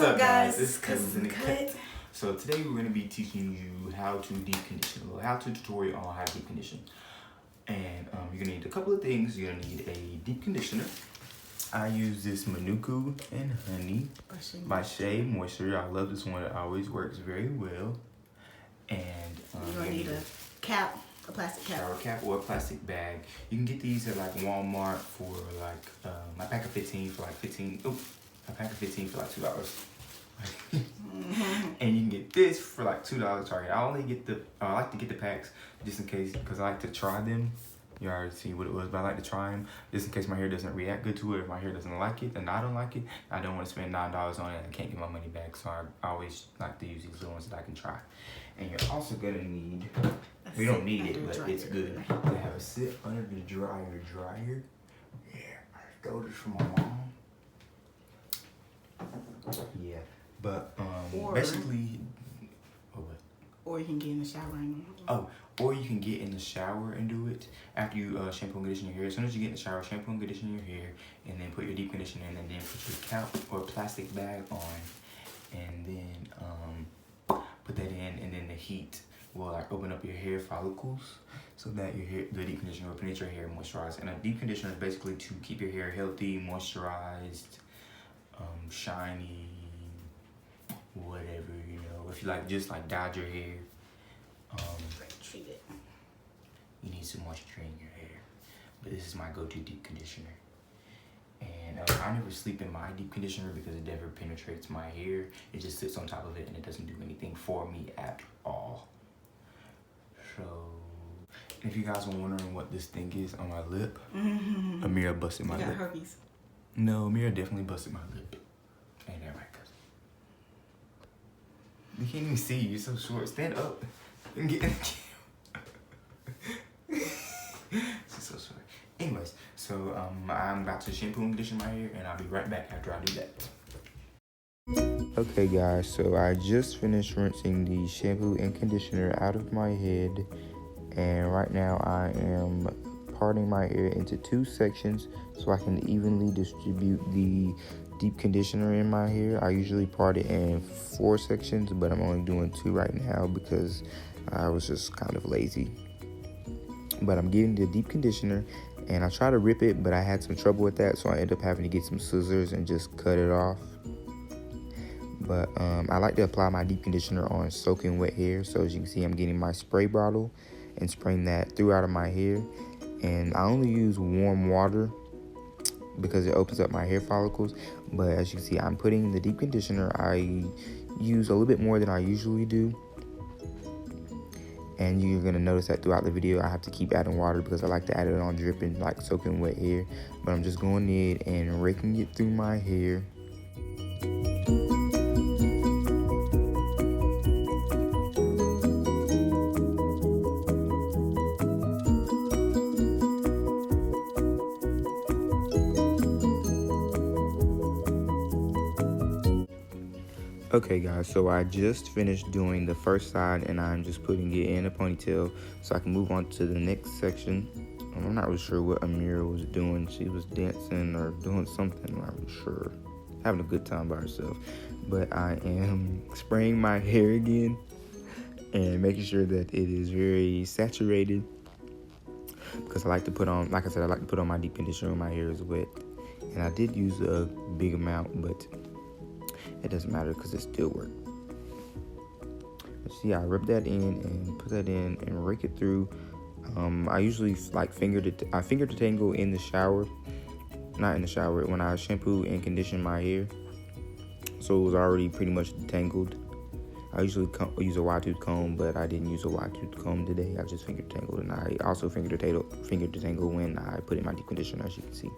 up, guys? This is Cousins in the Cut. So today we're going to be teaching you how to deep condition, a little how-to tutorial on how to deep condition. And you're going to need a couple of things. You're going to need a deep conditioner. I use this Manuka and Honey by Shea Moisture. I love this one. It always works very well. And you're going to need a cap, a plastic cap. Shower cap or a plastic bag. You can get these at like Walmart for like a pack of 15 for like a pack of 15 for like $2. And you can get this for like $2. Sorry, I like to get the packs just in case, because I like to try them. You already see what it was, but I like to try them just in case my hair doesn't react good to it. If my hair doesn't like it, then I don't like it. I don't want to spend $9 on it and I can't get my money back. So I always like to use these little ones that I can try. And you're also gonna need, we don't need it, but it's good to have a sit under the dryer. Yeah, I stole this from my mom. Yeah, but basically, or you can get in the shower and or you can get in the shower and do it after you shampoo and condition your hair. As soon as you get in the shower, shampoo and condition your hair, and then put your deep conditioner in, and then put your cap or plastic bag on, and then put that in, and then the heat will like open up your hair follicles so that the deep conditioner will penetrate your hair moisturized. And a deep conditioner is basically to keep your hair healthy, moisturized, shiny, whatever, you know. If you like just like dyed your hair, treat it. You need some moisture in your hair. But this is my go-to deep conditioner. And I never sleep in my deep conditioner because it never penetrates my hair. It just sits on top of it and it doesn't do anything for me at all. So, if you guys are wondering what this thing is on my lip, Amira busted my lip. You got herpes. No, Amira definitely busted my lip. Ain't that right, cousin? You can't even see you. You're so short. Stand up and get in the camera. She's so short. Anyways, so I'm about to shampoo and condition my hair, and I'll be right back after I do that. Okay, guys. So I just finished rinsing the shampoo and conditioner out of my head, and right now I am parting my hair into 2 sections so I can evenly distribute the deep conditioner in my hair. I usually part it in 4 sections, but I'm only doing 2 right now because I was just kind of lazy. But I'm getting the deep conditioner, and I try to rip it, but I had some trouble with that, so I ended up having to get some scissors and just cut it off. But I like to apply my deep conditioner on soaking wet hair. So as you can see, I'm getting my spray bottle and spraying that throughout of my hair. And I only use warm water because it opens up my hair follicles. But as you can see, I'm putting the deep conditioner. I use a little bit more than I usually do. And you're going to notice that throughout the video, I have to keep adding water because I like to add it on dripping, like soaking wet hair. But I'm just going in and raking it through my hair. Okay guys, so I just finished doing the first side and I'm just putting it in a ponytail so I can move on to the next section. I'm not really sure what Amira was doing. She was dancing or doing something, I'm not really sure. Having a good time by herself. But I am spraying my hair again and making sure that it is very saturated because I like to put on, like I said, I like to put on my deep conditioner when my hair is wet. And I did use a big amount, but it doesn't matter because it still works. See, I rub that in and put that in and rake it through. I usually like finger detangle in the shower. Not in the shower, when I shampoo and condition my hair. So it was already pretty much detangled. I usually use a wide tooth comb, but I didn't use a wide tooth comb today. I just finger detangled, and I also finger detangle when I put in my deep conditioner, as you can see.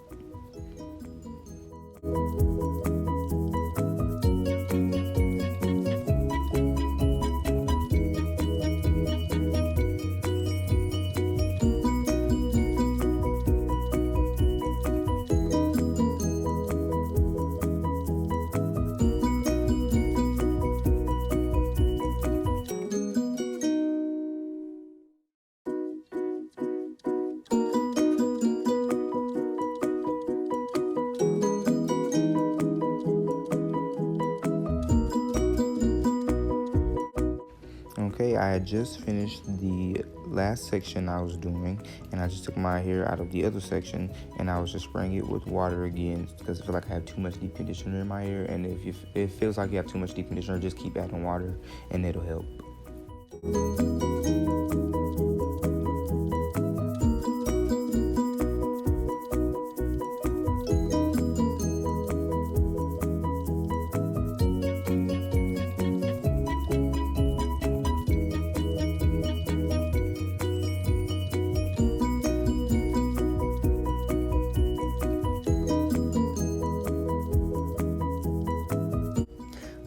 I had just finished the last section I was doing, and I just took my hair out of the other section, and I was just spraying it with water again because I feel like I have too much deep conditioner in my hair. And if it feels like you have too much deep conditioner, just keep adding water, and it'll help.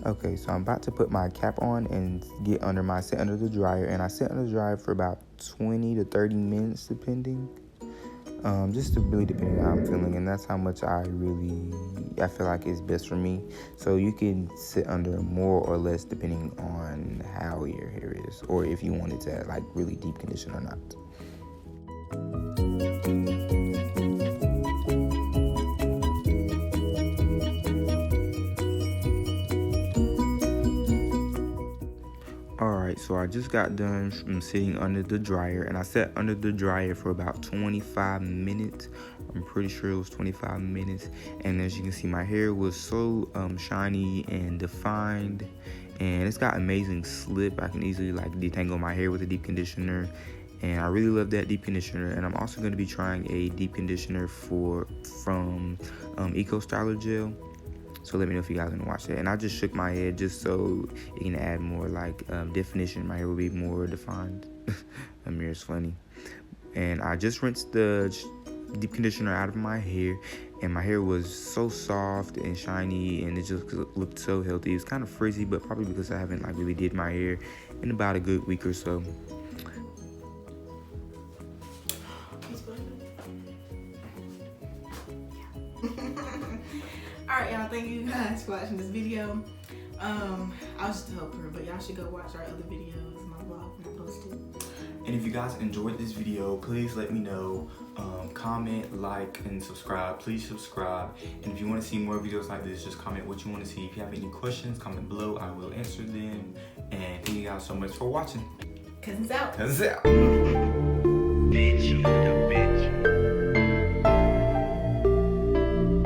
Okay, so I'm about to put my cap on and sit under the dryer, and I sit under the dryer for about 20 to 30 minutes depending. Just to really depending on how I'm feeling, and that's how much I feel like is best for me. So you can sit under more or less depending on how your hair is, or if you want it to like really deep condition or not. Alright, so I just got done from sitting under the dryer, and I sat under the dryer for about 25 minutes. I'm pretty sure it was 25 minutes. And as you can see, my hair was so shiny and defined, and it's got amazing slip. I can easily like detangle my hair with a deep conditioner, and I really love that deep conditioner. And I'm also going to be trying a deep conditioner from Eco Styler Gel. So let me know if you guys want to watch that. And I just shook my head just so it can add more like definition. My hair will be more defined. Amir's funny. And I just rinsed the deep conditioner out of my hair, and my hair was so soft and shiny, and it just looked so healthy. It was kind of frizzy, but probably because I haven't like really did my hair in about a good week or so. Alright, y'all, thank you guys for watching this video. I was just a helper, but y'all should go watch our other videos, my vlog when I post it. And if you guys enjoyed this video, please let me know. Comment, like, and subscribe. Please subscribe. And if you want to see more videos like this, just comment what you want to see. If you have any questions, comment below. I will answer them. And thank you guys so much for watching. Cousins out. Cousins out. Bitch, you the bitch.